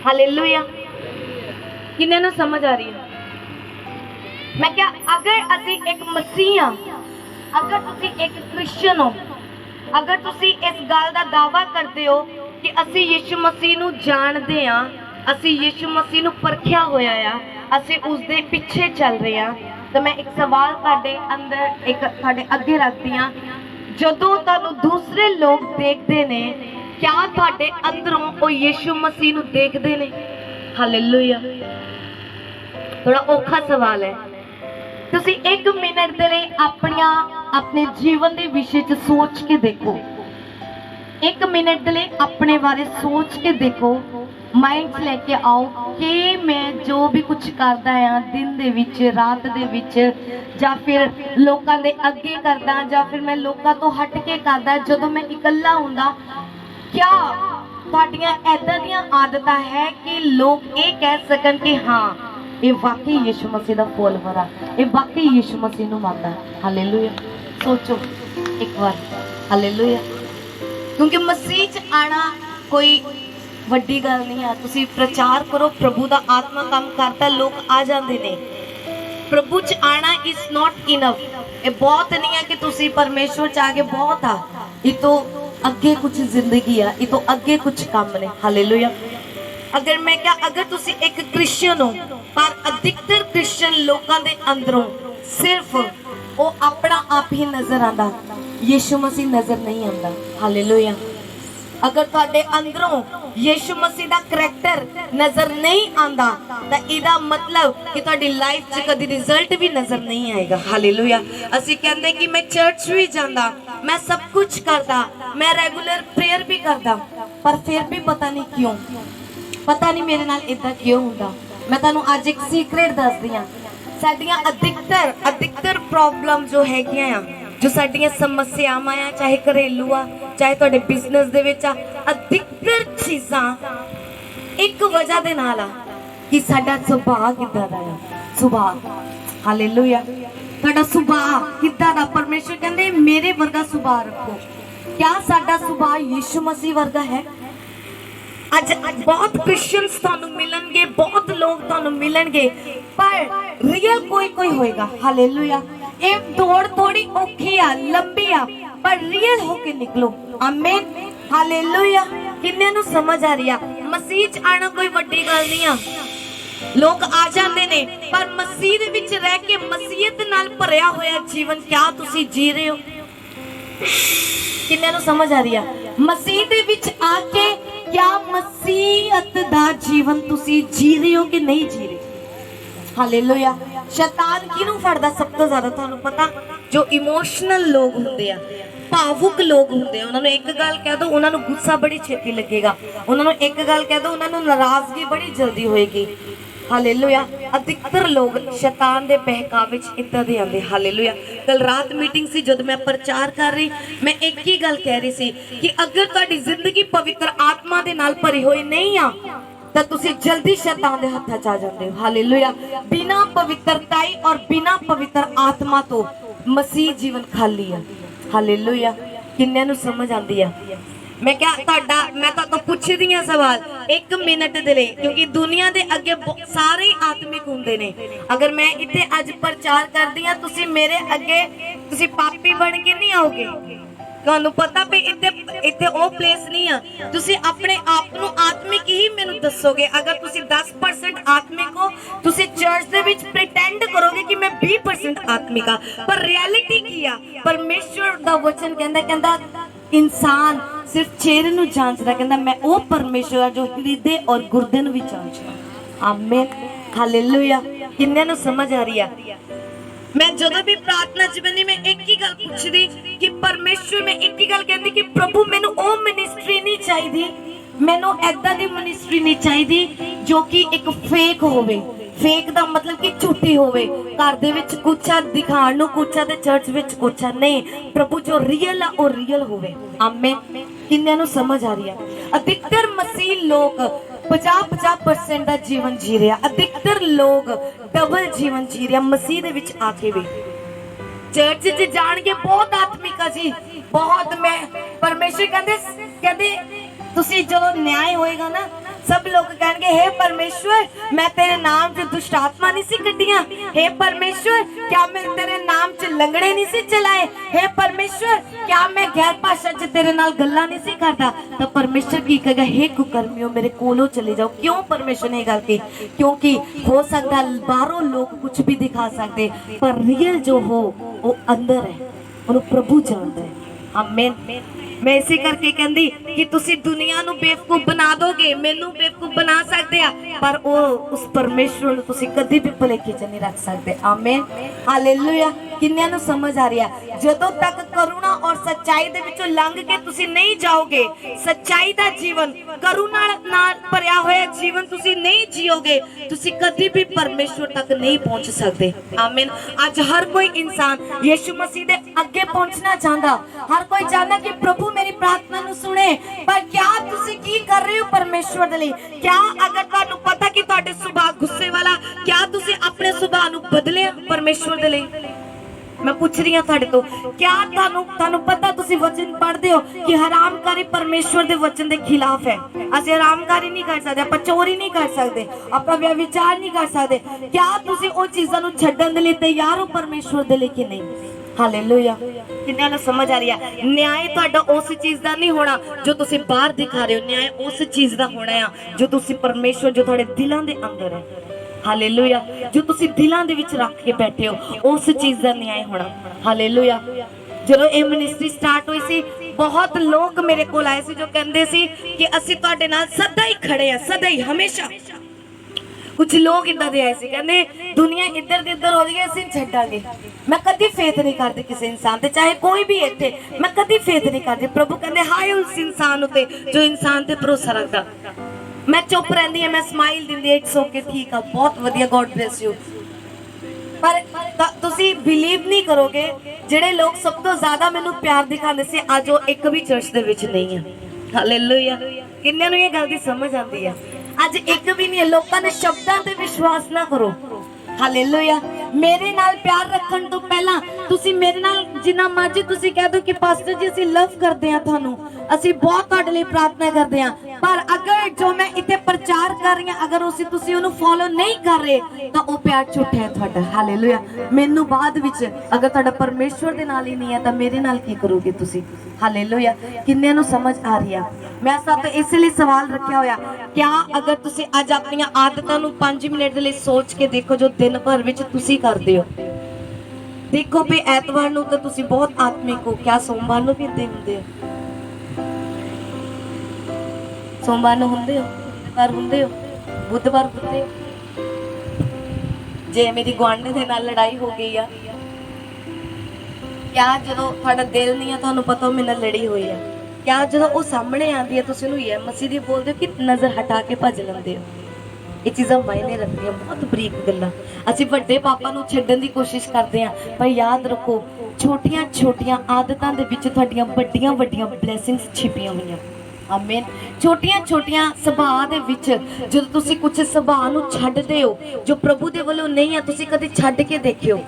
Hallelujah. किन्ने नूं समझ आ रही है? मैं क्या अगर असी एक मसीह हाँ, अगर तुसी एक क्रिश्चियन हो, अगर तुसी इस गल दा दावा करते हो कि असी यीशु मसीह नूं जानदे हां, असी यीशु मसीह नूं परखिया होया आ, असी उसदे पीछे चल रहे हां, तो मैं एक सवाल तुहाडे अंदर एक तुहाडे अगे रखदी हां। जदों तुहानूं दूसरे लोग देखदे ने, क्या तुहाडे अंदरों वो यीशु मसीह नूं देखदे ने? हालेलुया। थोड़ा औखा सवाल है। तुसी एक मिनट दे लई अपने जीवन के विषय च सोच के देखो, एक मिनट दे लई अपने बारे सोच के देखो, माइंड लेके आओ कि मैं जो भी कुछ करदा हां दिन दे विच, रात दे विच, जां फिर लोकां दे अगे करदा, जां फिर मैं लोकां तो हट के करदा, जदों मैं इकल्ला हुंदा, क्या तुहाडियां ऐदां दियां आदतां है कि लोग ये कह सकन कि हाँ ये वाकई यीशु मसीह दा फॉलोवर आ, ये वाकई यीशु मसीह नूं मनदा है? हालेलुया। सोचो एक बार, हालेलुया। क्योंकि मसीह च आना कोई वड्डी गल नहीं है। तुसी प्रचार करो, प्रभु दा आत्मा काम करता, लोग आ जाते ने। प्रभु च आना इज नॉट इनफ। ये बहुत नहीं है कि तुसी परमेश्वर च आके बहुत आ, ये तो अगे कुछ जिंदगी आ, ये तो अगे कुछ काम ने। हालेलुया। अगर मैं क्या अगर तुसी एक क्रिश्चियन हो, पर अधिकतर क्रिश्चियन लोगों के अंदरों सिर्फ वो अपना आप ही नजर आता, यीशु मसीह नजर नहीं आता। हालेलुया। अगर तुहाडे अंदरों यीशु मसीह दा करैक्टर नजर नहीं आता, तो इहदा मतलब कि तुहाडी लाइफ च कदी रिजल्ट भी नजर नहीं आएगा। हालेलुया। असीं कहंदे कि मैं चर्च भी जांदा, मैं सब कुछ करदा, मैं रेगुलर प्रेयर भी करदा, पर फिर भी पता नहीं क्यों, पता नहीं मेरे नाल इदां क्यों हुंदा। मैं तुहानूं अज एक सीक्रेट दसदी हां। साडियां अधिकतर प्रॉब्लम जो हैगियां आ, जो साडियां समस्यावां आ, चाहे घरेलू आ, चाहे तुहाडे बिजनेस दे विच आ, अधिकतर चीज़ां एक वजह दे नाल आ कि साडा सुभाਅ किद्दां दा आ। सुभाਅ। हालेलुया। तुहाडा सुभाਅ किद्दां दा? परमेश्वर कहंदे मेरे वर्गा सुभाਅ रखो। क्या साडा सुभाअ यीशु मसीह वर्गा है? आज बहुत क्रिश्चियंस तुहानूं मिलणगे, बहुत लोग तुहानूं मिलणगे, पर रियल कोई कोई होएगा। हालेलुया। ये दौड़ थोड़ी औखी आ, लंबी आ, पर रियल होके निकलो। आमीन। हालेलुया। किन्ने नूं समझ आ रही आ? मसीह च आना कोई वड्डी गल नहीं आ। लोग आ जाते ने, पर मसीह दे विच रह के मसीहत नाल भरिया होया जीवन क्या तुसी जी रहे हो? किन्ने नूं समझ आ रही आ? मसीह दे विच आके क्या मसीहत दा जीवन तुसी जी रहे हो कि नहीं जी रहे? हालेलुया। शैतान किनू फड़दा सब तो ज्यादा? तुहानूं पता, जो इमोशनल लोग हुंदे आ, भावुक लोग हुंदे आ, उन्होंने एक गल कह दो उन्होंने गुस्सा बड़ी छेती लगेगा, उन्होंने एक गल कह दो उन्होंने नाराजगी बड़ी जल्दी होएगी। हालेलुया। अधिकतर लोग शैतान दे बहकावे च इदां दे आंदे। हालेलुया। कल रात मीटिंग सी, जब मैं प्रचार कर रही, मैं एक ही गल कह रही सी कि अगर तुहाडी जिंदगी पवित्र आत्मा दे नाल भरी होई नहीं आ, तो तुसी जल्दी शैतान दे हत्थां च आ जांदे हो। हालेलुया। बिना पवित्रताई और बिना पवित्र आत्मा तो मसीह जीवन खाली है। हालेलुया। किन्ने नूं समझ आंदी है? मैं क्या मैं तो पूछ रही हूँ सवाल एक मिनट दे लई, क्योंकि दुनिया दे अगे सारे आत्मिक हुंदे ने। अगर मैं इत्थे अज प्रचार करदी हां, तुसी मेरे अगे तुसी पापी बन के नहीं आओगे। तुहानूं पता भी इत्थे ओ प्लेस नहीं आ। तुसी अपने आप नूं आत्मिक ही मैनूं दसोगे। अगर तुसी 10% आत्मिक हो, तुसी चर्च दे विच प्रिटेंड करोगे कि मैं 20% आत्मिक आ, पर रियलिटी की आ? परमेश्वर दा वचन कहंदा इंसान सिर्फ चेहरे नूं जांचदा, कहंदा मैं वो परमेश्वर जो हृदय और गुरदे नूं भी जांचदा। आमीन। हालेलुया। किन्ने नूं समझ आ रही है? मैं जदों भी प्रार्थना च बनी, मैं एक ही गल पुछदी कि परमेश्वर, मैं एक ही गल कहंदी कि प्रभु मैनूं ओ मिनिस्ट्री नहीं चाहिदी, मैनूं ऐदां दी मिनिस्ट्री नहीं चाहिदी जो कि एक फेक होवे। फेक दा मतलब कि झूठी होवे, घर दे विच कुछ आ दिखाण नूं कुछ आ ते चर्च विच कुछ आ। नहीं, प्रभु जो रियल आ ओ रियल होवे। आमीन। किन्ने नूं समझ आ रही है? अधिकतर मसीह लोग 50% दा जीवन जी रहे, अधिकतर लोग डबल जीवन जी रहे मसीह दे विच आके भी। चर्च च जान के बहुत आत्मिक आ जी, बहुत। मैं परमेश्वर कहंदे तुसी जो न्याय होएगा ना, सब लोग कहेंगे हे परमेश्वर, मैं तेरे नाम से दुष्ट आत्मा नहीं सी कड्डियां। हे परमेश्वर, क्या मैं तेरे नाम से लंगड़े नहीं सी चलाए। हे परमेश्वर, क्या मैं गैर भाषा च तेरे नाल गल्लां नहीं सी करदा। तो परमेश्वर की कहेगा, हे कुकर्मियों मेरे कोलों चले जाओ। क्यों परमेश्वर ने गल की? क्योंकि हो सकता बाहरों लोग कुछ भी दिखा सकते, पर रियल जो हो वो अंदर है, उन्हें प्रभु जानता है। आमीन। मैं इसी करके कहंदी कि तुसी दुनिया नू बेवकूफ बना दोगे, मैनू बेवकूफ बना सकते आ, पर वो उस परमेश्वर नू तुसी कदी भी भुलेखे च नहीं रख सकते। आमीन, हालेलुया। किन्नियां नू समझ आ रही है? जदों तक करुणा और सच्चाई दे विचों लंघ के तुसी नहीं जाओगे, सच्चाई दा जीवन, करुणा नाल भरिया होया जीवन तुसी नहीं जियोगे, तुसी कदी भी परमेश्वर तक नहीं पहुंच सकते। आमीन। आज हर कोई इंसान यीशु मसीह दे अगे पहुंचना चाहता, हर कोई चाहता कि प्रभु मेरी प्रार्थना नु सुने, पर क्या तुसी की कर रहे हो परमेश्वर दे लिए? क्या अगर तुहानू पता कि तुहाडे सुभाव गुस्से वाला, क्या तुसी अपने सुभाव नु बदलिया परमेश्वर दे लिए? मैं पूछ रही हूं तुहाडे तो, क्या तुहानू पता तुसी वचन पढ़दे हो कि हरामकारी परमेश्वर दे वचन दे खिलाफ है। असी हरामकारी नहीं कर सकते, आप चोरी नहीं कर सकते, आप व्यभिचार नहीं कर सकते। क्या तुसी ओ चीज़ां नु छड्डण दे लिए तैयार हो परमेश्वर दे लिए कि नहीं? हालेलुया। किन्ना नु समझ आ रही है? न्याय तुहाडा उस चीज दा नहीं होना जो तुसी बाहर दिखा रहे हो, न्याय उस चीज दा होना है जो तुसी परमेश्वर जो तुहाडे दिलां दे अंदर है। हालेलुया। जो तुसी दिलां दे विच रख के बैठे हो, उस चीज दा न्याय होना। हालेलुया। ਜਦੋਂ ਇਹ ਮਿਨਿਸਟਰੀ ਸਟਾਰਟ ਹੋਈ ਸੀ, ਬਹੁਤ ਲੋਕ ਮੇਰੇ ਕੋਲ ਆਏ ਸੀ ਜੋ ਕਹਿੰਦੇ ਸੀ ਕਿ ਅਸੀਂ ਤੁਹਾਡੇ ਨਾਲ ਸਦਾ ਹੀ ਖੜੇ ਆ, ਸਦਾ ਹੀ, ਹਮੇਸ਼ਾ। कुछ लोग इदा दे आए थे, कहते दुनिया इधर से इधर हो रही है, असं छड्डांगे। मैं कभी फेथ नहीं करती किसी इंसान ते, चाहे कोई भी इत्थे, मैं कभी फेथ नहीं करती। प्रभु कहते हाय उस इंसान उते जो इंसान ते भरोसा रखता। मैं चुप रही, मैं स्माइल दी, इट्स ओके, ठीक है, बहुत वधिया, गॉड ब्लेस यू। पर तुसी बिलीव नहीं करोगे, ਜਿਹੜੇ लोग सब तो ज्यादा मैनू प्यार दिखाते सी अज वो एक भी चर्च दे विच नहीं है। हालेलुया। किन्नियां नूं ये गल दी समझ आती है? आज एक भी नहीं है। लोगों ने शब्दां ते विश्वास ना करो। हालेलुया। मेरे नाल प्यार रखण तो पहला तुसी मेरे नाल जिन्ना मर्जी तुसी कह दो कि पास्टर जी असीं लव करदे हां तुहानू, असीं बहुत तुहाडे लई प्रार्थना करदे हां, पर अगर जो मैं इत्थे प्रचार कर रही हां अगर उसी तुसी उहनू फॉलो नहीं कर रहे तां ओह प्यार झूठा है तुहाडा। हालेलुया। मैनू बाद विच अगर तुहाडा परमेश्वर दे नाल ही नहीं है तां मेरे नाल की करोगे तुसी? हालेलुया। किन्नियां नू समझ आ रही है? मैं सब तो इसलिए सवाल रखा होया, क्या अगर तुसी अज अपनी आदतां नू 5 मिनट दे लई सोच के देखो जो दिन भर विच तुसी करदे हो। देखो भी ऐतवार नू तो तुसी बहुत आत्मिक हो, क्या सोमवार नू भी इदां हुंदे हो? सोमवार नू हुंदे हो, बुधवार हुंदे हो, बुधवार हुंदे हो? जे मेरी गुआंढी दे नाल लड़ाई हो गई आ, क्या जदों तुहाडा दिल नहीं है तुहानू पता मेरे नाल लड़ी हुई है, क्या जो वो सामने आती है तुसी उहनू ये मसीह दी बोलदे हो कि नज़र हटा के भज लैंदे हो? ये चीज़ां मायने रखदियां, बहुत बरीक गल्लां। असीं वड्डे पापां नू छड्डण दी कोशिश करदे हां, पर याद रखो छोटियां छोटियां आदतां दे विच तुहाडीआं वड्डियां वड्डियां ब्लैसिंग्स छिपियां होईआं। आमीन। छोटियां छोटियां सुभाਅ दे विच जदों तुसी कुछ सुभाਅ नू छड्डदे हो जो प्रभु दे वल्लों नहीं है, तुसी कदे छड्ड के देखियो?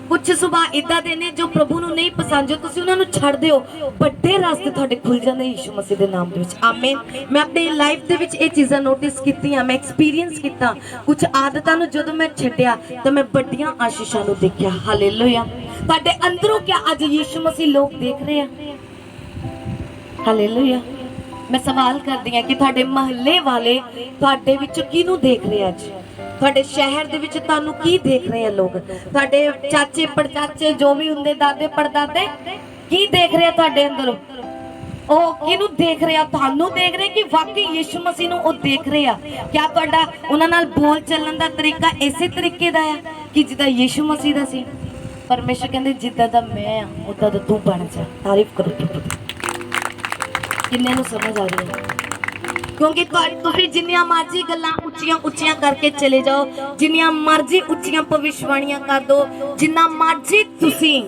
कुछ सुभाਅ इदा दे ने जो प्रभु नू नहीं पसंद, जो तुसी उन्हां नू छड्डदे हो, बड़े रास्ते तुहाडे खुल जांदे यीशु मसीह दे नाम दे विच। आमीन। मैं अपनी लाइफ दे विच ये चीज़ां नोटिस कीतियां, मैं एक्सपीरियंस कीता। कुछ आदतां नू जदों मैं छड्डिया तां मैं बड़ियां आशीषां नू देखिया। हालेलुया। तुहाडे अंदरों क्या अज यीशु मसीह लोग देख रहे हैं? हालेलुया। मैं सवाल करदी हां कि तुहाडे महल्ले वाले तुहाडे विच किहनूं देख रहे अज? तुहाडे शहर दे विच तुहानू की देख रहे हैं लोग? तुहाडे चाचे पड़चाचे जो भी हुंदे, दादे पड़दादे की देख रहे हैं तुहाडे अंदरों? ओ किहनू देख रहे हैं? तुहानू देख रहे कि वाकई यीशु मसीह नू ओ देख रहे हैं? क्या तुहाडा उन्हां नाल बोल चलण दा तरीका इसे तरीके दा है कि जिद्दां यीशु मसीह दा सी? परमेश्वर कहंदे जिद्दां दा मैं आ उद्दां दा तू बन जा। तारीफ करो प्रभु दी। किन्ने नू समझ आ रही है? क्योंकि तुसीं जिन्नियां मर्जी गल्लां उच्चियां उच्चियां करके चले जाओ, जिन्नियां मर्जी उच्चियां भविष्यवाणियां कर दो, जिन्ना मर्जी तुसीं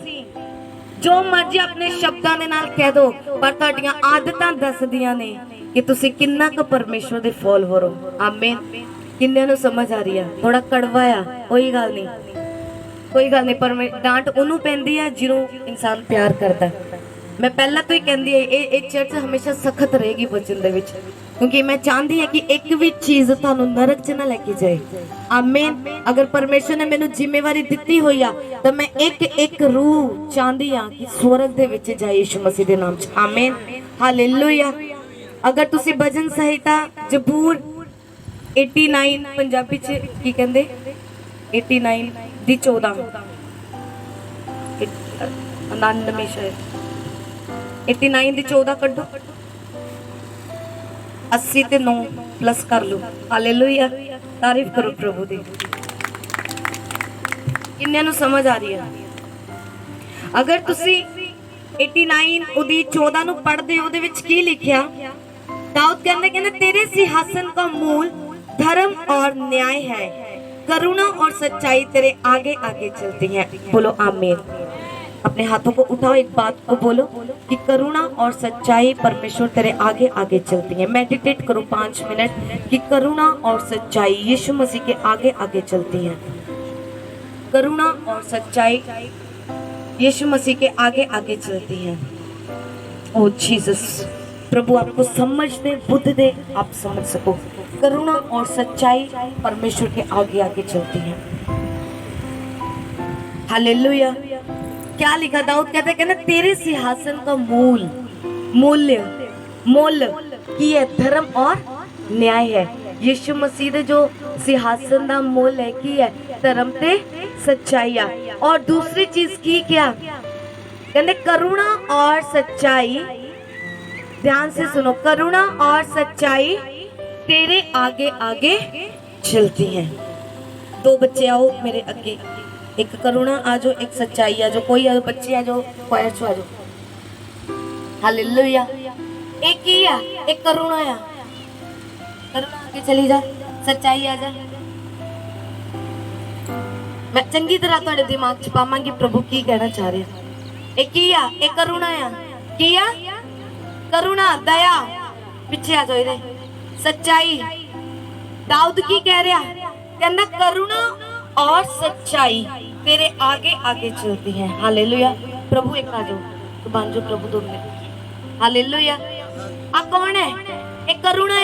जो मर्जी अपने शब्दां दे नाल कह दो, पर तुहाडीआं आदतां दसदियां ने कि तुसीं किन्ना क परमेश्वर दे फॉलोअर हो। आमीन। किन्ने नू समझ आ रही है? थोड़ा कड़वा आ, कोई गल नहीं, कोई गल नहीं, पर डांट उन्होंने पैंदी है जिन्हों इंसान प्यार करता। मैं पहला तो ही कहती है ये चर्च हमेशा सख्त रहेगी वचन दे विच। क्योंकि मैं चाहती हाँ कि एक भी चीज थानू नरक च ना लेके जाए। आमीन। अगर परमेश्वर ने मैनू जिम्मेवारी दी हुई आ तो मैं एक एक रूह चाहती हाँ कि स्वर्ग दे विच जाए यीशु मसीह दे नाम च। आमीन हालेलुया। अगर तुसी भजन संहिता जबूर 89 पंजाबी च की कहंदे 89 दी 14 99 शायद 89 दी 14 कड्डो 80 ते 9 प्लस कर लो। हालेलुया। तारीफ करो प्रभु दी। किन्ने नू समझ आ रही है? अगर तुसी 89 उदी 14 नू पढ़दे ओदे विच की लिखिया? दाऊद कहंदे तेरे सिंहासन का मूल धर्म और न्याय है, करुणा और सच्चाई तेरे आगे आगे चलती है। बोलो आमीन। अपने हाथों को उठाओ, एक बात को बोलो कि करुणा और सच्चाई परमेश्वर तेरे आगे आगे चलती है। मेडिटेट करो 5 मिनट कि करुणा और सच्चाई यीशु मसीह के आगे आगे चलती है। करुणा और सच्चाई यीशु मसीह के आगे आगे चलती है। ओ जीसस, प्रभु आपको समझ दे, बुद्ध दे, आप समझ सको। करुणा और सच्चाई परमेश्वर के आगे आगे चलती है। हालेलुया। क्या लिखा दाऊद कहते तेरे सिंहासन का मूल्य की है, धर्म और न्याय है। यीशु मसीह दे जो सिंहासन दा मूल है की है, धर्म ते सच्चाई है। और दूसरी चीज की क्या कहते? करुणा और सच्चाई। ध्यान से सुनो, करुणा और सच्चाई तेरे आगे आगे चलती हैं। 2 बच्चे आओ मेरे आगे, एक करुणा आ जाओ, एक सच्चाई आ जाओ। कोई आ बच्चे आ जाओ, क्वायर आ जाओ। हालेलुया। एक ही आ, एक करुणा आ। करुणा आगे चली जा, सच्चाई आ जा। मैं चंगी तरह तुम्हारे दिमाग च पावांगी प्रभु की कहना चाह रहे हैं। एक ही आ, एक करुणा आ। की आ? करुणा, दया। पीछे आ जाओ इधर। सच्चाई। दाऊद की कह रहा? कहना करुणा और सच्चाई तेरे आगे आगे चलती है। हालेलुया। प्रभु एक आ जाओ, तो बन जाओ प्रभु 2 मिनट। हालेलुया। आ कौन है? एक करुणा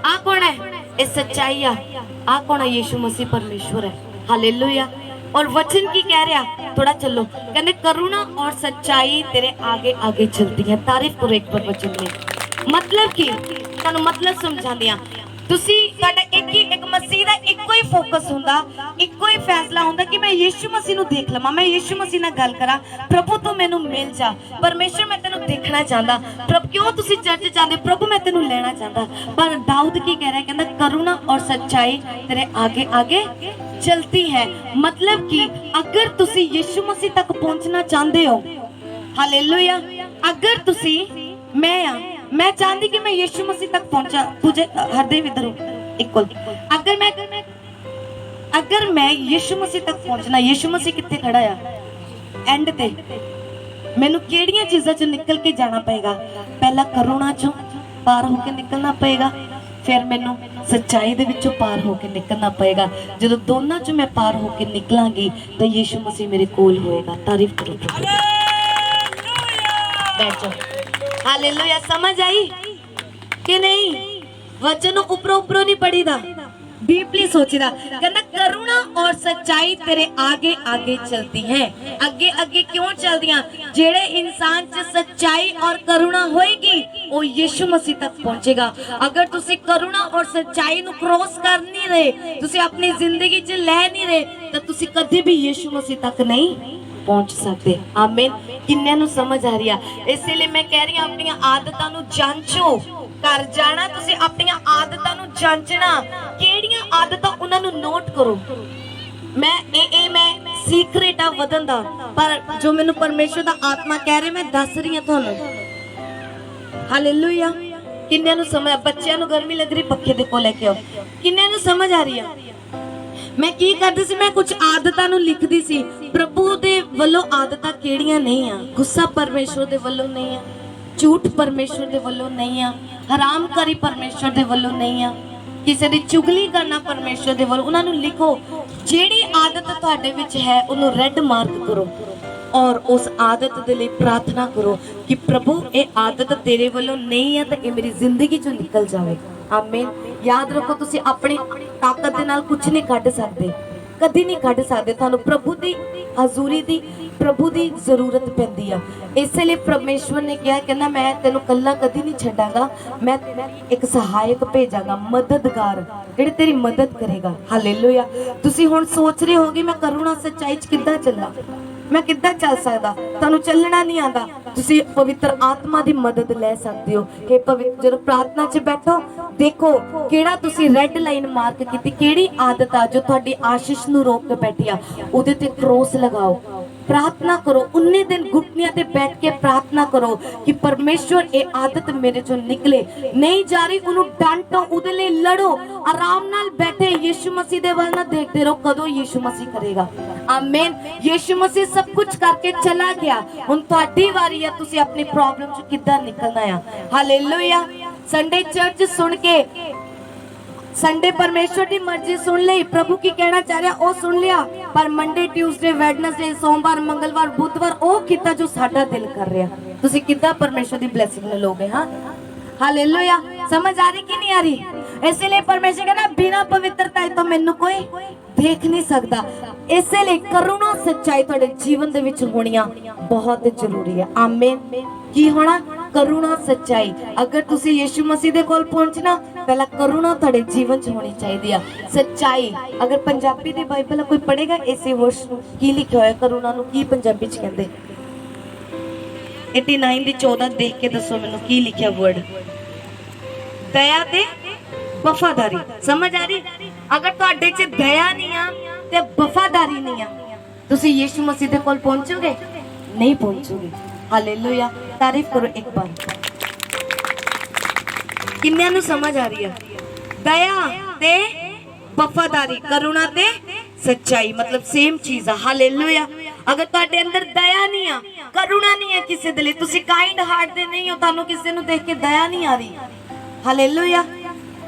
आ कौन है? ये सच्चाई आ कौन है? यीशु मसीह परमेश्वर है। हालेलुया। और वचन की कह रहा, थोड़ा चलो, कहने करुणा और सच्चाई तेरे आगे आगे चलती है। तारीफ करो एक बार वचन में। मतलब की तुहानू मतलब समझा दिया। तुसी साडा एक मसीह दा इक्को ही फोकस हुंदा, इक्को ही फैसला हुंदा कि मैं यीशु मसीह नू देख लवां, मैं यीशु मसीह नाल गल करा। प्रभु तू मैनू मिल जा, परमेश्वर मैं तेनू देखना चाहता। प्रभु क्यों तुसी चर्च चाहते? प्रभु मैं तेनू लेना चाहता। पर दाऊद की कह रहा है? कहंदा करुणा और सच्चाई तेरे आगे आगे चलती है। मतलब कि अगर तुसी यीशु मसीह तक पहुंचना चाहते हो, हालेलुया, अगर तुसी मैं चाहती कि मैं यीशु मसीह तक पहुंचा, तुझे हृदय विदरो इक्वल। अगर मैं यीशु मसीह तक पहुंचना, यीशु मसीह कित्थे खड़ा है? एंड ते मैनू केड़ियां चीज़ां चों निकल के जाना पएगा? पहला करुणा चों पार होके निकलना पएगा, फिर मैनू सच्चाई दे विचों पार होके निकलना पएगा। जदों दोनों चों मैं पार होके निकलांगी तो यीशु मसीह मेरे कोल होएगा। तारीफ करो प्रभु। बैठ जाओ। हालेलुया। समझ आई कि नहीं? वचन ऊपरों ऊपरों नहीं पढ़ी दा, डीपली सोची दा। कहना करुणा और सच्चाई तेरे आगे आगे चलती हैं। आगे आगे क्यों चलदियां? जेड़े इंसान च सच्चाई और करुणा होएगी वो यीशु मसीह तक पहुंचेगा। अगर तुसी करुणा और सच्चाई नु क्रॉस कर नहीं रहे, तुसी अपनी जिंदगी च ले नहीं रहे, तो तुसी कभी भी यीशु मसीह तक नहीं पहुंच सकते। आमीन। किन्ने नू समझ आ रही है? इसलिए मैं कह रही हूं अपनी आदतां नू जांचो। घर जाना तुसी अपनी आदतां नू जांचना, केड़ियां आदतां उन्हां नू नोट करो। मैं सीक्रेट आ वधन दा, पर जो मैनू परमेश्वर दा आत्मा कह रहे मैं दस रही हां तुहानू। हालेलुया। किन्ने नू समझ? बच्चों नू गर्मी लग रही, पक्खे दे कोल लेके आओ। किन्ने नू समझ आ रही है? मैं की करदी सी? मैं कुछ आदतां नू लिखदी सी। प्रभु दे वल्लों आदतां केड़ियां नहीं आ? गुस्सा परमेश्वर दे वल्लों नहीं आ, झूठ परमेश्वर दे वल्लों नहीं आ, हरामकारी परमेश्वर दे वल्लों नहीं आ, किसी दी चुगली करना परमेश्वर दे वल्लों। उन्हां नू लिखो। जेड़ी आदत तुहाडे विच है उन्होंने रेड मार्क करो। और उस आदत दे लई प्रार्थना करो कि प्रभु ये आदत तेरे वालों नहीं है तो ये मेरी जिंदगी चों निकल जाए। आमीन। याद रखो तुसी अपनी ताकत दे नाल कुछ नहीं कढ सकदे, कदी नहीं कढ सकदे। तुहानू प्रभु दी हजूरी दी, प्रभु दी जरूरत पैंदी आ। इसलिए परमेश्वर ने कहा, कहना मैं तेनू कल्ला कदी नहीं छड्डांगा, मैं एक सहायक भेजांगा, मददगार जिहड़ा तेरी मदद करेगा। हालेलुया। तुसी हुण सोच रहे होगे मैं करुणा सच्चाई च किद्दां चल्लां, मैं किद्दां चल सकदा, तुहानू चलना नहीं आंदा। तुसी पवित्र आत्मा दी मदद ले सकदे हो। कि पवित्र जदों प्रार्थना च बैठो, देखो किहड़ा तुसी रेड लाइन मार्क कीती, किहड़ी आदत आ जो तुहाडी आशीष नू रोक के बैठी आ, उहदे ते क्रॉस लगाओ। प्रार्थना करो, उन्ने दिन घुटनियां ते बैठ के प्रार्थना करो कि परमेश्वर ये आदत मेरे चों निकले। नहीं जा रही उन्हों डांटो, उहदे लई लड़ो, आराम नाल बैठे यीशु मसीह दे वल ना देखते रहो कदों यीशु मसीह करेगा। आमीन। यीशु मसीह सब कुछ करके चला गया, हुण तुहाडी वारी है, तुसी अपनी प्रॉब्लम चों किद्दां निकलना है। हालेलुया। संडे चर्च सुन के, संडे परमेश्वर की मर्जी सुन ली, प्रभु की कहना चाह रहा वो सुन लिया, पर मंडे ट्यूसडे वेडनेसडे सोमवार मंगलवार बुधवार वो किता जो साडा दिल कर रहा, तुसी किदा परमेश्वर की ब्लेसिंग लोगे। हाँ हालेलुया। समझ आ रही कि नहीं आ रही? इसलिए परमेश्वर कहना बिना पवित्रता तो मैनू कोई देख नहीं सकता। इसलिए करुणा सच्चाई तुहाडे जीवन दे विच होणियां बहुत जरूरी है। आमीन। की होना? करुणा सच्चाई। अगर तुसी यीशु मसीह दे कोल पहुंचना, पहला करुणा तुहाडे जीवन च होनी चाहिए। सच्चाई अगर पंजाबी दी बाइबल कोई पढ़ेगा, इसे वर्ष की लिखा होया करुणा नू की पंजाबी च कहंदे? 89 दी 14 देख के दसो मैनू की लिखा वर्ड? दया ते वफादारी। समझ आ रही? अगर तुहाडे च दया नहीं आ ते वफादारी नहीं आ, तुसी यीशु मसीह दे कोल पहुंचोगे? नहीं पहुंचोगे। हालेलुया। तारीफ करो एक बार। किन्नियां नू समझ आ रही है? दया ते वफादारी, करुणा ते सच्चाई मतलब सेम चीज है। हालेलुया। अगर तुहाडे अंदर दया नहीं आ, करुणा नहीं है किसी दे लई, तुसी काइंड हार्ट दे नहीं हो, तुहानू किसी नू देख के दया नहीं आ रही। हालेलुया।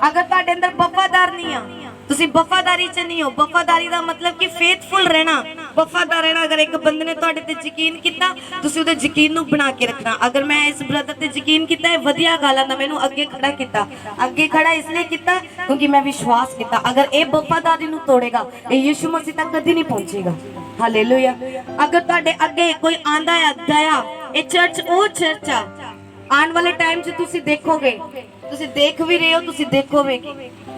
अगर तुहाडे अंदर वफादार नहीं आ, तुसी वफादारी च नहीं हो। वफादारी दा मतलब कि फेथफुल रहना, वफादार रहना। अगर एक बंदे ने तुहाडे ते यकीन कीता, तुसी उहदे यकीन नू बना के रखना। अगर मैं इस ब्रदर ते यकीन कीता है, वधिया गल है ना, मैनू अगे खड़ा कीता। अगे खड़ा इसलिए कीता क्योंकि मैं विश्वास कीता। अगर ये वफादारी नू तोड़ेगा, ये यीशु मसीह तक कदी नहीं पहुंचेगा। हालेलुया। अगर तुहाडे अगे कोई आंदा है दया, ये चर्च ओ चर्च आ, आने वाले टाइम च तुसी देखोगे, तुसी देख भी रहे हो, तुसी देखोगे।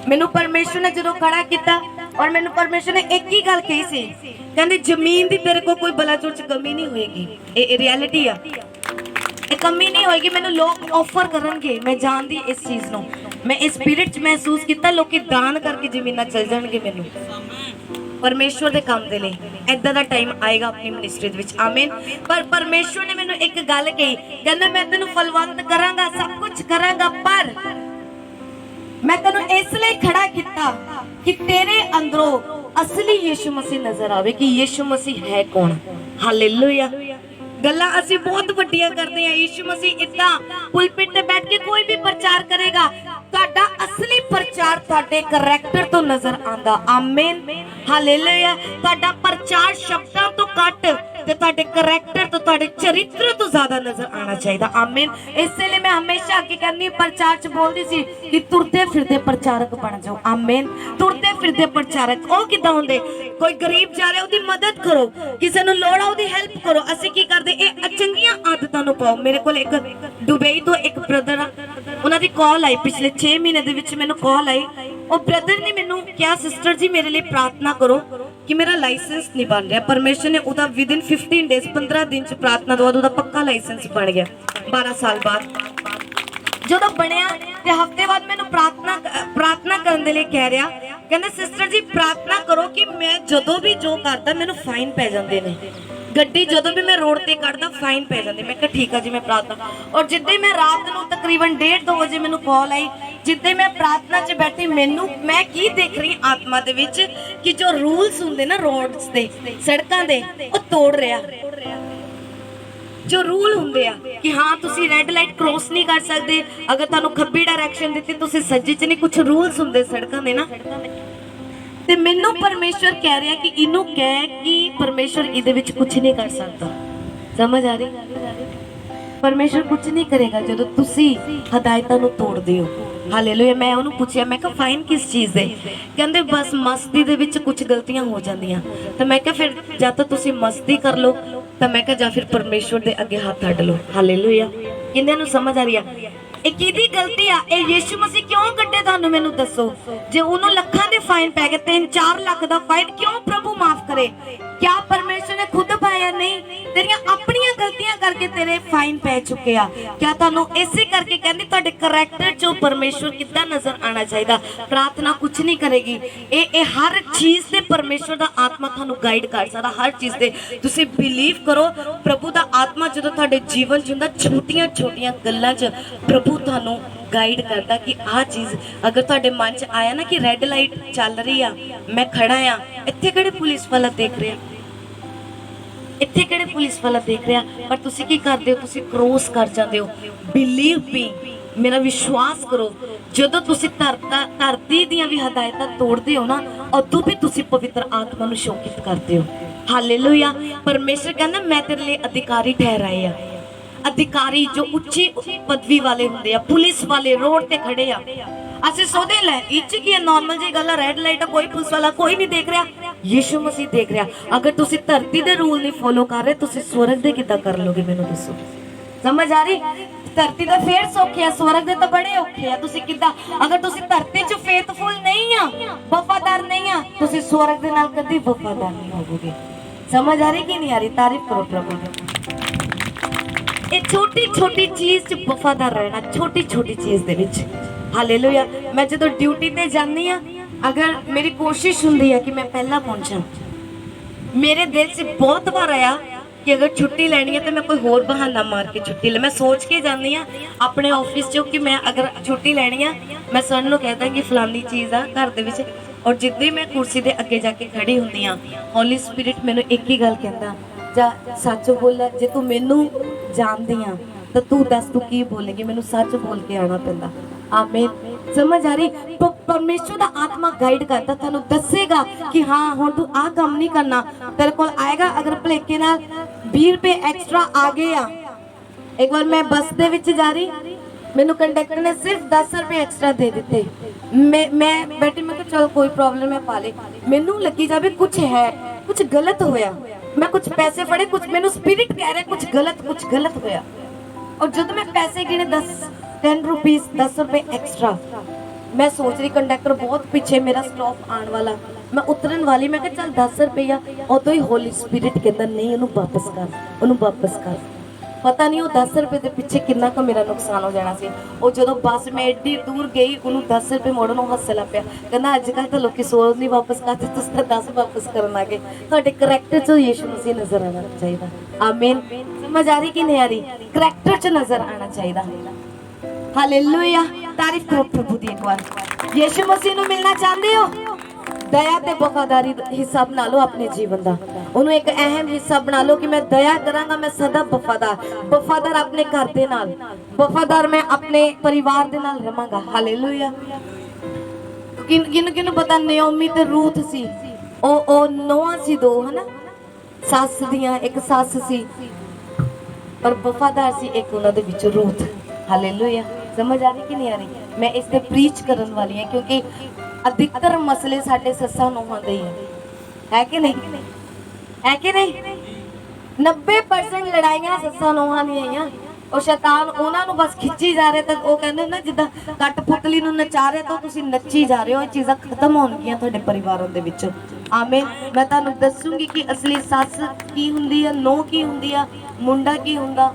मैनू परमेश्वर ने जो खड़ा किया और मैनू परमेश्वर ने एक ही गल कही सी, कहंदे जमीन दी तेरे को कोई बलाचोर च कमी नहीं होएगी। ये रियलिटी आ, ये कमी नहीं होएगी। मैनू लोग ऑफर करनगे, मैं जानदी इस चीज नू, मैं इस स्पिरिट च महसूस किया, लोग दान करके जमीना चल जाणगे मैनू परमेश्वर के काम दे लई। ऐदा दा टाइम आएगा अपनी मिनिस्ट्री दे विच। आमीन। पर परमेश्वर ने मैनू एक गल कही, कहंदा मैं तेनू फलवंत करांगा, सब कुछ करांगा, पर मैं तेनू इसलिए खड़ा किया कि तेरे अंदरों असली यीशु मसीह नजर आवे कि यीशु मसीह है कौन। हालेलुया। गल्लां असीं बहुत वड्डियां करदे हैं। यीशु मसीह इदां पुलपिट ते बैठ के कोई भी प्रचार करेगा, तुहाडा असली प्रचार तुहाडे करैक्टर तो नजर आंदा। आमीन। हालेलुया। तुहाडा प्रचार शब्दां तो घट ते तुहाडे करैक्टर तो तुहाडे चरित्र तो ज्यादा नजर आना चाहिए। आमीन। इसलिए मैं हमेशा अगे कहनी प्रचार च बोलदी सी कि तुरदे फिरदे प्रचारक बन जाओ। आमीन। तुरदे फिरदे प्रचारक ओ किदां हुंदे? कोई गरीब जा रहा ओदी मदद करो, किसी नूं लोड़ आ ओदी हेल्प करो। असीं की करदे? ए चंगियां आदतां नूं पाओ। मेरे कोल एक दुबई तो एक ब्रदर आ, उन्हां दी कॉल आई पिछले 6 महीने दे विच, मैनूं कॉल आई। और ब्रदर ने मैनूं कहा सिस्टर जी मेरे लिए प्रार्थना करो कि मेरा लाइसेंस नहीं बन रहा। परमेश्वर ने उदा विद इन 15 डेज 15 दिन च प्रार्थना तो बाद पक्का लाइसेंस बन गया 12 साल बाद। जो बनया ते हफ्ते बाद मैनूं प्रार्थना करने दे लिए कह रहा, कहंदे सिस्टर जी प्रार्थना करो कि मैं जदों भी जो करदा मैनूं फाइन पै जांदे ने, गड्डी जदों भी मैं रोड ते कढदा फाइन पै जांदे। मैं कहा ठीक है जी मैं प्रार्थना। और जिद्दे मैं रात नूं तकरीबन 1:30-2 बजे मैनूं कॉल आई, जिद्दे मैं प्रार्थना च बैठी, मैं की देख रही आत्मा दे विच कि जो रूल्स हुंदे ना रोड्स दे सड़कां दे वो तोड़ रहा। जो रूल हुंदे आ कि हाँ तुसी रेड लाइट क्रॉस नहीं कर सकते, अगर तुहानूं खब्बी डायरैक्शन दित्ती तुसी सज्जी च नहीं, कुछ रूल्स हुंदे सड़कां दे ना। ते मैनूं परमेश्वर कह रहा कि इनू कह कि परमेश्वर इहदे विच कुछ नहीं कर सकता। समझ आ रही? परमेश्वर कुछ नहीं करेगा जो तुसी हदायतां नूं तोड़दे हो। हालेलुया। मैं उन्होंने पूछया, मैं कहा फाइन किस चीज़ दे? कहंदे बस मस्ती दे विच कुछ गलतियां हो जांदियां। तो मैं कहा फिर या तो तुसी मस्ती कर लो, तो मैं कहा या फिर परमेश्वर दे अगे हाथ अड्ड लो। हालेलुया। किन्ने नूं समझ आ रही है? ਇਹ ਕਿਹਦੀ ਗਲਤੀ ਆ? ਇਹ ਯਿਸੂ ਮਸੀਹ ਕਿਉਂ ਕੱਢੇ? ਤੁਹਾਨੂੰ ਮੈਨੂੰ ਦੱਸੋ। ਜੇ ਉਹਨੂੰ ਲੱਖਾਂ ਦੇ ਫਾਈਨ ਪੈ ਗਏ, 3-4 ਲੱਖ ਦਾ ਫਾਈਨ ਕਿਉਂ ਪ੍ਰਭੂ ਮਾਫ ਕਰੇ? क्या परमेश्वर ने खुद पाया? नहीं, तेरियां अपनियां गलतियां करके तेरे फाइन पै चुके आ। क्या तुहानू इसे करके कहंदे तुहाडे करैक्टर चो परमेश्वर किद्दां नजर आना चाहिए? प्रार्थना कुछ नहीं करेगी। ए हर चीज से परमेश्वर दा आत्मा तुहानू गाइड कर सकदा। हर चीज दे तुसीं बिलीव करो, प्रभु दा आत्मा जदों तुहाडे जीवन च हुंदा, छोटियां छोटियां गल्लां च प्रभु तुहानू गाइड करता कि आ चीज़ अगर तुहाडे मन च आया ना कि रेड लाइट चल रही आ, मैं खड़ा आ, इत्थे किहड़े पुलिस वाला देख रहा, इत्थे किहड़े पुलिस वाला देख रहा, पर तुसी की करदे हो? तुसी क्रॉस कर जांदे हो। बिलीव मी, मेरा विश्वास करो, जदों तुसी धरती दीयां भी हदायतां तोड़दे हो ना, उदों भी तुसी पवित्र आत्मा नूं शोकित करदे हो। हालेलुया। परमेश्वर कहंदा मैं तेरे लिए अधिकारी ठहराए आ। अधिकारी जो उच्ची पदवी वाले होंगे आ, पुलिस वाले रोड ते खड़े आ, असि सोचते लै इच की है, नॉर्मल जी गल, रेड लाइट है, कोई पुलिस वाला कोई नहीं देख रहा, यीशु मसीह देख रहा। अगर तुसी धरती दे रूल नहीं फॉलो कर रहे, तुसी स्वर्ग दे किद्दां कर लोगे? मैनूं दसो। समझ आ रही? धरती दा फेर सौखे आ, स्वर्ग दे तो बड़े औखे आ। तुसी किद्दां? अगर तुसी धरती च फेथफुल नहीं आ, वफादार नहीं आ, तुसी स्वर्ग दे नाल कदी वफादार नहीं होवोगे। समझ आ रही कि नहीं आ रही? तारीफ करो प्रभु की। ये छोटी छोटी चीज च वफादार रहना, छोटी छोटी चीज दे विच। हालेलुया। मैं जदों ड्यूटी ते जानी आ, अगर मेरी कोशिश हुंदी है कि मैं पहला पहुंचा, मेरे दिल से बहुत बार आया कि अगर छुट्टी लैनी है तो मैं कोई होर बहाना मार के छुट्टी ले। मैं सोच के जानी आ अपने ऑफिस चो कि मैं अगर छुट्टी लैनी है, मैं सर नूं कहता कि फलानी चीज़ आ घर दे विच, और जिद्दां मैं कुर्सी दे अगे जाके खड़ी हुंदी आ, हौली स्पिरिट मैनूं एक ही गल कहंदा, जा सच बोल, जे तू मैनू जानदी आ तो तू दस तू की बोलेगी, मैनू सच बोल के आना पैंदा। आमीन। समझ आ रही? परमेश्वर दा आत्मा गाइड करता, तुहानू दसेगा कि हाँ हुण तू आ काम नहीं करना, तेरे कोल आएगा। अगर भलेखे नाल 20 रुपए एक्स्ट्रा आ गए आ, एक बार मैं बस दे विच जा रही, मैनू कंडक्टर ने सिर्फ 10 रुपए एक्स्ट्रा दे दिते। मैं बैठी, मैं कहा चल कोई प्रॉब्लम है पा ले। मैनू लगी जावे कुछ है, कुछ गलत होया, मैं कुछ पैसे फड़े, कुछ मैनू स्पिरिट कह रहा कुछ गलत होया। और जब मैं पैसे गिने 10 रुपीस 10 रुपए एक्स्ट्रा, मैं सोच रही कंडक्टर बहुत पीछे, मेरा स्टॉप आने वाला, मैं उतरन वाली, मैं कहा चल 10 रुपया, उदों ही होली स्पिरिट कहता नहीं उन्होंने वापस कर, उन्होंने वापस कर। पता नहीं वो 10 रुपए के पिछे कितना का मेरा नुकसान हो जाना सी। और जो बस मैं एड्डी दूर गई, उन्होंने 10 रुपए मोड़न हस लग पाया, कहना अजकल तो लोग 100 नहीं वापस करते, तुम तो 10 वापस करन आ गए। तुहाडे करैक्टर च यीशु मसीह नजर आना चाहिए। आमीन। समझ आ रही कि नहीं आ रही? करैक्टर च नजर आना चाहिए। हालेलुया। तारीफ करो प्रभु दी एक बार। यीशु मसीह नूं मिलना चाहते हो? दया ते वफादारी हिस्सा बना लो अपने जीवन का, उन्होंने एक अहम हिस्सा बना लो कि मैं दया करांगा, मैं सदा वफादार अपने घर दे नाल, वफादार मैं अपने परिवार दे नाल रवांगा। हालेलुया। किन पता नयोमी ते रूथ सी, ओ नोआ सी दो, है ना, सस दियां, एक सस सी पर वफादार सी एक उन्हां दे विच रूथ। हालेलुया। समझ आ रही कि नहीं आ रही? मैं इस ते प्रीच करन वाली हां, क्योंकि अधिकतर मसले साडे सस्सां नूहां दे है कि नहीं? है कि नहीं? 90% लड़ाइयां सस्सां नूहां दी आईयां, और शैतान उन्हां नूं बस खिच्ची जा रहे, तो वो कहंदे ना जिद्दां कठपुतली नूं नचा रहे, तो तुसीं नच्ची जा रहे हो। ये चीज़ां खत्म होणगीਆਂ तुहाडे परिवारां दे विच। आमीन। मैं तुहानूं दसूंगी कि असली सस की हुंदी है, नौ की हुंदी है, मुंडा की हुंदा,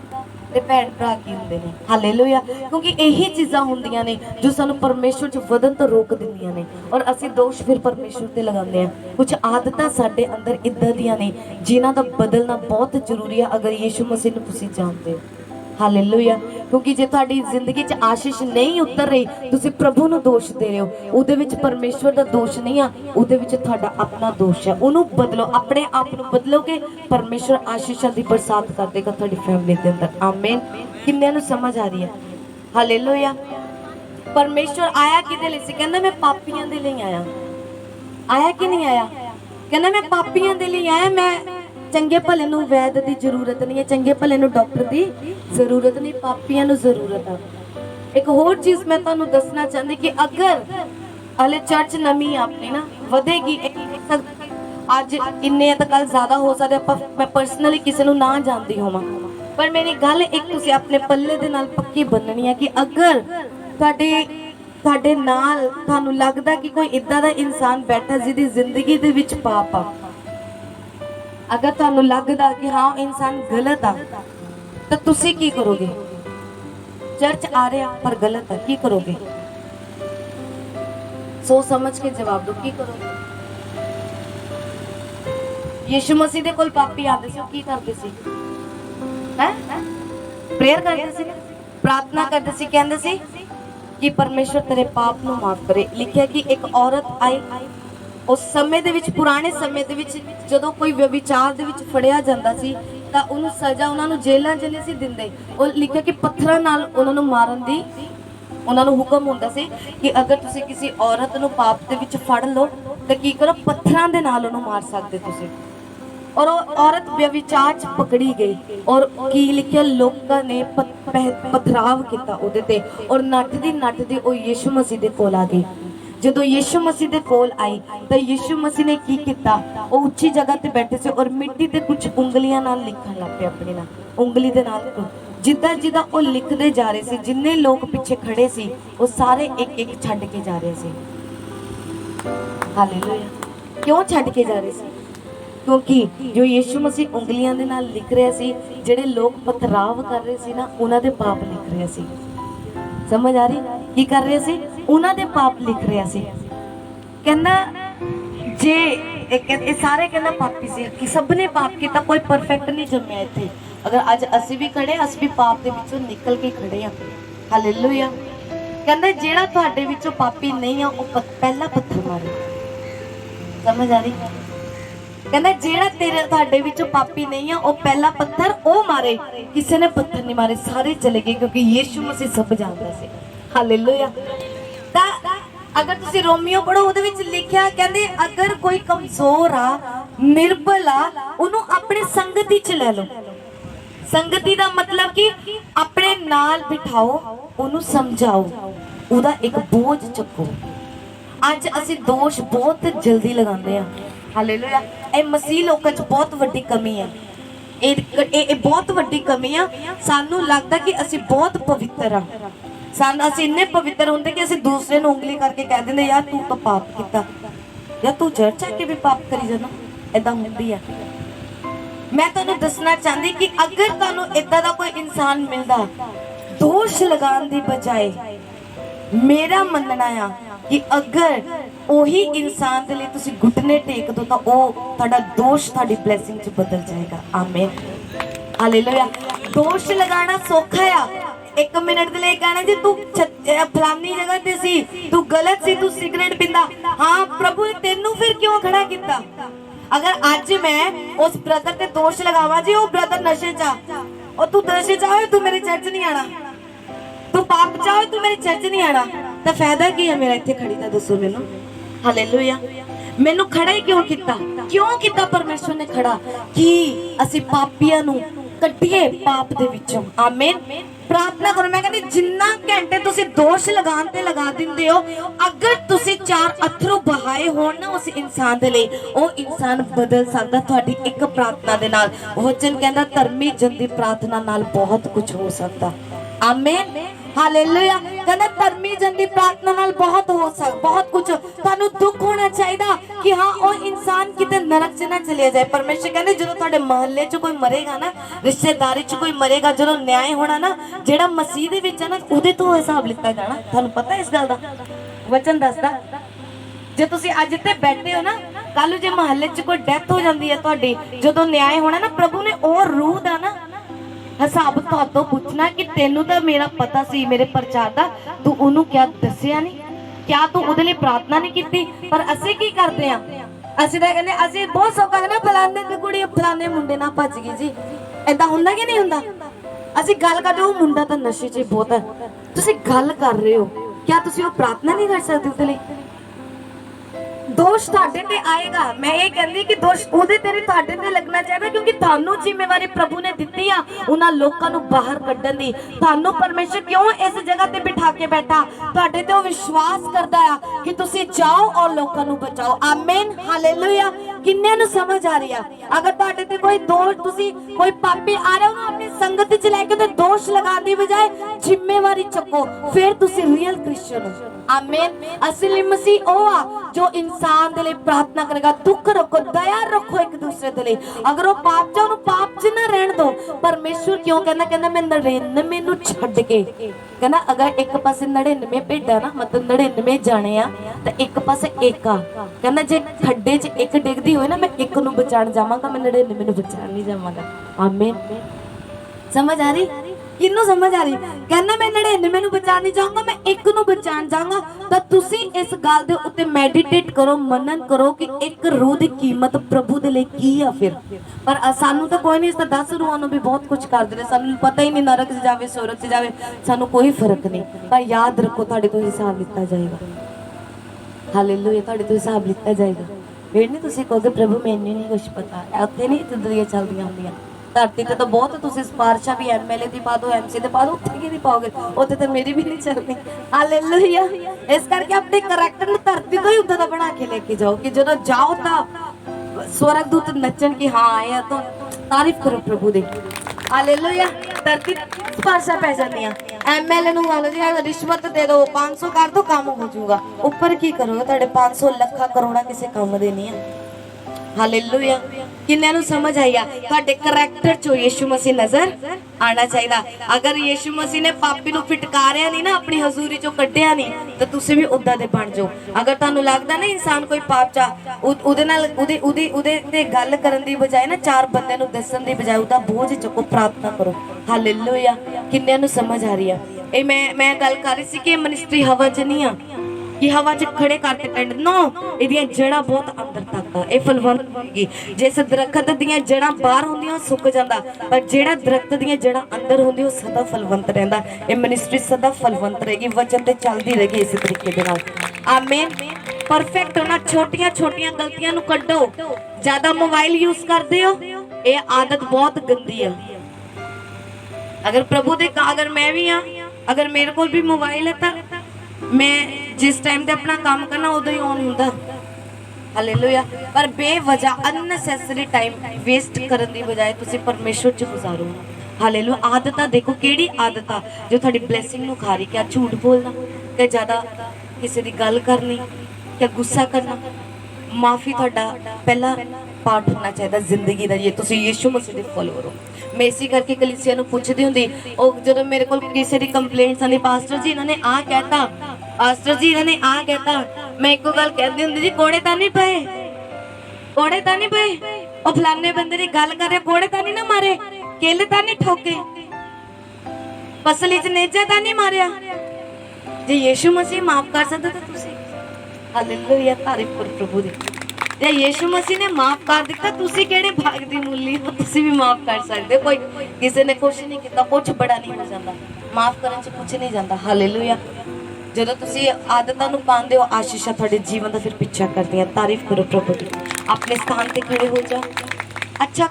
ते भैन भरा की हुंदे ने। हालेलुया। क्योंकि यही चीज़ां हुंदियां ने जो सानू परमेश्वर च वधन तो रोक दिंदियां ने, और असीं दोष फिर परमेश्वर ते लगांदे हैं। कुछ आदतां साडे अंदर इदां दियां ने जिन्हां दा बदलना बहुत जरूरी है, अगर यीशु मसीह नूं तुसीं जानदे हो। हालेलुया। क्योंकि जे तुहाडी जिंदगी च आशीष नहीं उतर रही, तुसीं प्रभु नूं दोष दे रहे हो, उहदे विच परमेश्वर दा दोष नहीं आ, उहदे विच तुहाडा अपना दोष है। उहनूं बदलो, अपने आप नूं बदलोगे, परमेश्वर आशीषां दी बरसात कर देगा तुहाडी फैमिली दे अंदर। आमीन। किन्ने नूं समझ आ रही है? हालेलुया। परमेश्वर आया किहदे लई सी? कहंदा मैं पापियां दे लई आया। आया कि नहीं आया? कहंदा मैं पापियां दे लई आया, मैं ਚੰਗੇ ਭਲੇ ਨੂੰ ਵੈਦ ਦੀ ਜ਼ਰੂਰਤ ਨਹੀਂ ਹੈ, ਚੰਗੇ ਭਲੇ ਨੂੰ ਡਾਕਟਰ ਦੀ ਜ਼ਰੂਰਤ ਨਹੀਂ, ਪਾਪੀਆਂ ਨੂੰ ਜ਼ਰੂਰਤ ਹੈ। ਇੱਕ ਹੋਰ ਚੀਜ਼ ਮੈਂ ਤੁਹਾਨੂੰ ਦੱਸਣਾ ਚਾਹੁੰਦੀ ਕਿ ਅਗਰ ਹਲੇ ਚਰਚ ਨਵੀਂ ਆਪਣੀ ਨਾ ਵਧੇਗੀ, ਅੱਜ ਇੰਨੇ ਤਾਂ ਕੱਲ ਜ਼ਿਆਦਾ ਹੋ ਸਕਦੇ ਆਪਾਂ, ਮੈਂ ਪਰਸਨਲੀ ਕਿਸੇ ਨੂੰ ਨਾ ਜਾਣਦੀ ਹੋਵਾਂ, ਪਰ ਮੇਰੀ ਗੱਲ ਇੱਕ ਤੁਸੀਂ ਆਪਣੇ ਪੱਲੇ ਦੇ ਨਾਲ ਪੱਕੀ ਬੰਨਣੀ ਹੈ ਕਿ ਅਗਰ ਤੁਹਾਡੇ ਨਾਲ ਤੁਹਾਨੂੰ ਲੱਗਦਾ ਕਿ ਕੋਈ ਇਦਾਂ ਦਾ ਇਨਸਾਨ ਬੈਠਾ ਜਿਹਦੀ ਜ਼ਿੰਦਗੀ ਦੇ ਵਿੱਚ ਪਾਪ ਆ, ਅਗਰ ਤੁਹਾਨੂੰ ਲੱਗਦਾ ਕਿ ਹਾਂ ਇਨਸਾਨ ਗਲਤ ਆ, ਤਾਂ ਤੁਸੀਂ ਕੀ ਕਰੋਗੇ? ਚਰਚ ਆ ਰਿਹਾ ਪਰ ਗਲਤ ਹੈ, ਕੀ ਕਰੋਗੇ? सोच समझ के जवाब दो, की करोगे? यीशु मसीह दे कोल पापी आते सी, की करते सी? हैं? प्रेयर करते सी, प्रार्थना करते सी, कहंदे सी कि परमेश्वर तेरे पाप नूं माफ करे। लिखिया कि एक औरत आई उस समय दे विच, पुराने समय दे विच जदों कोई व्यभिचार दे विच फड़िया जांदा सी तां उहनूं सज़ा उहनां नूं जेलां च नहीं सी दिंदे, और लिखिया कि पत्थरां नाल उहनां नूं मारन दी उन्होंने हुक्म होंदा सी कि अगर तुसी किसी औरत नूं पाप दे विच फड़ लो तो की करो, पत्थरां दे नाल उहनूं मार सकदे तुसी। और वो औरत व्यभिचार च पकड़ी गई और की लिखिया लोकां ने पथराव किया उहदे ते, और नठदी वो यीशु मसीह दे कोल आ गई। जदों यीशु मसीह दे कोल आई तो यीशु मसीह ने की किया, वो उच्ची जगह ते बैठे से और मिट्टी ते कुछ उंगलियां नाल लिखण लग पे, अपनी नाल उंगली दे नाल जिद्दां जिद्दां वो लिखते जा रहे थे, जिन्ने लोग पीछे खड़े सी वो सारे एक एक छड्ड के जा रहे थे। हालेलुया। क्यों छड्ड के जा रहे थे? क्योंकि जो यीशु मसीह उंगलियां दे नाल लिख रहे सी, जेड़े लोग पथराव कर रहे सी ना, उन्हां दे पाप लिख रहे सी। समझ आ रही? की कर रहे सी? उन्हां दे पाप लिख रहे सी। कहंदा जे ये सारे कहंदा पापी सी कि सबने पाप किया, कोई परफेक्ट नहीं जम्मिया इत्थे। अगर अज असी भी खड़े, अस भी पाप दे विचों निकल के खड़े हैं। हालेलुया। कहंदा जेड़ा तुहाडे विचों पापी नहीं आ, वो पहला पत्थर मारे। समझ आ रही? कहंदा जेड़ा तेरे तुहाडे विचों पापी नहीं आ, वो पहला पत्थर वो मारे। किसी ने पत्थर नहीं मारे, सारे चले गए क्योंकि यीशु मसीह सब जानदा सी। हालेलुया। अगर तुसी रोमियो पढ़ो, उहदे विच लिखिया कहंदे अगर कोई कमजोर आ, निर्बल आ, उहनूं अपनी संगति च ले लो। संगति का मतलब कि अपने नाल बिठाओ, उन्हें समझाओ, उदा एक बोझ चुको। अज असी दोष बहुत जल्दी लगाते हैं। हालेलुया। ये मसीह लोकां च बहुत वड्डी कमी है, ये बहुत वड्डी कमी है। सानू लगता कि असी बहुत पवित्र हाँ, असी इन्ने पवित्र होंगे कि असी दूसरे नूं उंगली करके कह देंगे यार तू तो पाप किया, या तू चर्च आके भी पाप करी जाना। इदां हुंदी है। मैं तुहानूं दसना चाहती कि अगर तुहानूं इदां दा कोई इंसान मिलदा, दोष लगाने की बजाय मेरा मनना आ कि अगर वही इंसान के लिए तुसीं घुटने टेक दो तो तुहाडा दोष तुहाडी ब्लैसिंग च बदल जाएगा। आमीन। हालेलुया। दोष लगाना सौखा आ, 1 मिनट के लिए कहना जी तू फलानी जगह ते सी, तू गलत सी, तू सिगरेट पींदा। हाँ प्रभु ने तेनू फिर क्यों खड़ा किया? अगर आज मैं उस ब्रदर ते दोष लगावा जी वो ब्रदर नशे चा, और तू नशे चाहे तू मेरे चर्च नहीं आना, तू पाप चाहे तू मेरे चर्च नहीं आना, तो फायदा की है मेरा इत्थे खड़ी दा? दसो मैनू। हालेलुया। मैनू खड़ा ही क्यों किया? क्यों किया परमेश्वर ने खड़ा? कि असी पापियां नू कड्ढीए पाप दे विचों। आमीन। प्रार्थना करो। मैं कहती जिन्ना घंटे तुसी दोष लगान ते लगा दिंदे हो, अगर तुसी 4 अथरू बहाए होण ना उस इंसान दे लई, ओ इंसान बदल सकदा तुहाडी एक प्रार्थना दे नाल। वचन कहंदा धर्मी जन दी प्रार्थना नाल बहुत कुछ हो सकदा। आमीन। हालेलुया। कहंदा धर्मी जन दी प्रार्थना नाल बहुत हो सकदा, बहुत कुछ। तुहानू दुख होना चाहिदा कि हाँ ओ इंसान किते नरक च ना चले जाए। परमेश्वर कहंदे जदों तुहाडे महल्ले च कोई मरेगा ना, रिश्तेदारी च कोई मरेगा, जदों न्याय होना ना, जेड़ा मसीह दे विच है ना, उहदे तो हिसाब लिता जाना। तुहानू पता इस गल दा? वचन दसदा जे तुसी अज ते बैठे हो ना, कल जे महल्ले च कोई डेथ हो जाती है तुहाडी, जदों न्याय होना ना, प्रभु ने और रूह दा ना हिसाब तो पूछना कि तेनू तो मेरा पता सी मेरे प्रचार दा, तू उन्होंने क्या दसिया नहीं, क्या तू उहदे लई प्रार्थना नहीं की? पर असी की करते हैं? असी तो कहने असी बहुत सौखा है ना, फलाने दी कुड़ी फलाने मुंडे ना भज गई जी। ऐदा हुंदा कि नहीं हुंदा? असी गल करदे हो मुंडा तो नशे च बहुत है, तुसी गल कर रहे हो, क्या तुसी वो प्रार्थना नहीं कर सकते उहदे लई? ਦੋਸ਼ ਤੁਹਾਡੇ ਤੇ ਆਏਗਾ। ਮੈਂ ਇਹ ਕਹਿੰਦੀ ਕਿ ਦੋਸ਼ ਉਹਦੇ ਤੇ ਤੁਹਾਡੇ ਤੇ ਲੱਗਣਾ ਚਾਹੀਦਾ, ਕਿਉਂਕਿ ਤੁਹਾਨੂੰ ਜ਼ਿੰਮੇਵਾਰੀ ਪ੍ਰਭੂ ਨੇ ਦਿੱਤੀ ਆ ਉਹਨਾਂ ਲੋਕਾਂ ਨੂੰ ਬਾਹਰ ਕੱਢਣ ਦੀ। ਤੁਹਾਨੂੰ ਪਰਮੇਸ਼ਰ ਕਿਉਂ ਇਸ ਜਗ੍ਹਾ ਤੇ ਬਿਠਾ ਕੇ ਬੈਠਾ? ਤੁਹਾਡੇ ਤੇ ਉਹ ਵਿਸ਼ਵਾਸ ਕਰਦਾ ਆ ਕਿ ਤੁਸੀਂ ਜਾਓ ਔਰ ਲੋਕਾਂ ਨੂੰ ਬਚਾਓ। ਆਮੀਨ, ਹਾਲੇਲੂਇਆ। ਕਿੰਨੇ ਨੂੰ ਸਮਝ ਆ ਰਹੀ ਆ? ਅਗਰ ਤੁਹਾਡੇ ਤੇ ਕੋਈ ਦੋਸ਼, ਤੁਸੀਂ ਕੋਈ ਪਾਪੀ ਆ ਰਿਹਾ ਉਹਨੂੰ ਆਪਣੀ ਸੰਗਤ ਚ ਲੈ ਕੇ ਤੇ ਦੋਸ਼ ਲਗਾਉਣ ਦੀ ਬਜਾਏ ਜ਼ਿੰਮੇਵਾਰੀ ਚੱਕੋ, ਫਿਰ ਤੁਸੀਂ ਰੀਅਲ ਕ੍ਰਿਸਚੀਅਨ ਹੋ। आमीन। असली मसीह ओ आ जो इंसान दे लिए प्रार्थना करेगा, दुख रखो, दया रखो एक दूसरे दे लिए। अगर वो पाप च उन्हें पाप च ना रहन दो। परमेश्वर क्यों कहना, कहना मैं 99 नूं छड्ड के, कहना अगर एक पासे 99 भेड्डां ना मतलब 99 जाने आ ते एक पासे एक आ, कहना जे खड्डे च एक डिगदी होए ना मैं एक नूं बचाण जावांगा, मैं 99 नूं बचाण नहीं जावांगा। आमीन। समझ आ रही? किन्नू समझ आ रही? कहना मैं 99 नूं बचाण नहीं जाऊंगा, मैं एक नूं बचाण जाऊंगा। तो तुसी इस गल दे उत्ते मैडिटेट करो, मनन करो कि एक रूह दी कीमत प्रभु दे लई की आ। फिर पर सानू तो कोई नहीं, इस 10 रूहां नूं भी बहुत कुछ कर दे, सानू पता ही नहीं नरक च जावे सुरग च जावे, सानू कोई फर्क नहीं। पर याद रखो तुहाडे तो हिसाब लिता जाएगा। हालेलुया, तुहाडे तो हिसाब लिता जाएगा। फिर नहीं तुसी कहोगे प्रभु मैनू नहीं कुछ पता, उत्थे नहीं जिंदगियां चलदियां हुंदियां। धरती ते तो बहुत तुसीं सिफारिशां भी MLA दी पा दो, MC दी पा दो, उत्थे की नहीं पाओगे, उत्थे तो मेरी भी नहीं चलनी। हालेलुया। इस करके अपने करैक्टर नूं धरती तो ही उदां दा बना के लेके जाओ कि जदों जाओ तां स्वर्गदूत नचन कि हाँ आए तो तारीफ करो प्रभु दी। हालेलुया। धरती सिफारिशां पै जांदियां। MLA नूं लो जी रिश्वत दे दो, 500 कर दो, काम हो जाऊगा। उपर की करोगे? तुहाडे 500 ਲੱਖਾਂ ਕਰੋੜਾਂ किसी काम दे नहीं है। हालेलुया। किन्ने नूं समझ आई आ? तुहाडे करैक्टर चो यीशु मसीह नजर आना चाहिए। अगर यीशु मसीह ने पापी नूं फिटकारिया नहीं ना, अपनी हजूरी चो कड्ढिया नहीं, तो तुसीं भी उदां दे बन जाओ। अगर तुहानूं लगदा ना इंसान कोई पाप चा, उहदे नाल उहदे ते गल करन दी बजाय ना 4 बंदे नूं दस्सण दी बजाय उहदा बोझ चुको, प्रार्थना करो। हालेलुया। किन्ने नूं समझ आ रही है? ए मैं गल कर रही सी कि मिनिस्ट्री हवा च नहीं आ कि हवा च खड़े करते टेंड नो, इहदियां जड़ां बहुत अंदर तक आ। इह फलवंत होगी। जिस दरखत दियां जड़ां बाहर होंदियां सुक जांदा, पर जेड़ा दरखत दियां जड़ां अंदर होंदी ओह सदा फलवंत रहिंदा। इह मिनिस्ट्री सदा फलवंत रहेगी, वचन ते चलदी रहेगी इस तरीके दे नाल। आमीन। परफेक्ट होना, छोटियां छोटियां गलतियां नूं कड्डो। ज्यादा मोबाइल यूज करदे हो, यह आदत बहुत गंदी है। अगर प्रभु दे, अगर मैं भी हाँ, अगर मेरे को भी मोबाइल है तो मैं जिस टाइम ते अपना काम करना उदों ही ऑन हुंदा। हालेलुया। पर बेवजह अननेसेसरी टाइम वेस्ट करन दी बजाय तुसी परमेश्वर च गुजारो। हालेलुया। आदतां देखो केड़ी आदत आ जो तुहाडी ब्लेसिंग नूं खा रही। क्या झूठ बोलना, क्या ज्यादा किसी दी गल करनी, क्या गुस्सा करना। माफी तुहाडा पहला पार्ट होना चाहिए जिंदगी का, जे तुसी यीशु मसीह दे फॉलोअर हो। मैं इसी करके कलीसिया नूं पुछदी हुंदी, ओ जदों मेरे कोल किसी दी कंप्लेंट्स आंदी, पास्टर जी इन्होंने आ कहता, पास्टर जी इन्होंने आ कहता, मैं एक गल कहती हुंदी जी, कोड़े तां नहीं पए, कोड़े तां नहीं पए, ओ फलाने बंदे दी गल कर रहे, कोड़े तां नहीं ना मारे, केले तां नहीं ठोके, पसली च नेजा तां नहीं मारिया। जे यीशु मसीह माफ कर सकदा तां तुसी। हालेलुया। तारीफ करो प्रभु दी। जे यीशु मसीह ने माफ कर दिता, तुसी केड़े भाग दी मूली हो, तुसी भी माफ कर सकदे। कोई किसी ने कुछ नहीं किया, कुछ बड़ा नहीं हो जाता, माफ करन च कुछ नहीं जाता। हालेलुया। जदों तुसी आदतां नूं पांदे हो, आशीषां तुहाडे जीवन दा फिर पिछा करदियां। तारीफ करो प्रभु दी। अपने स्थान ते खड़े हो जाओ। अच्छा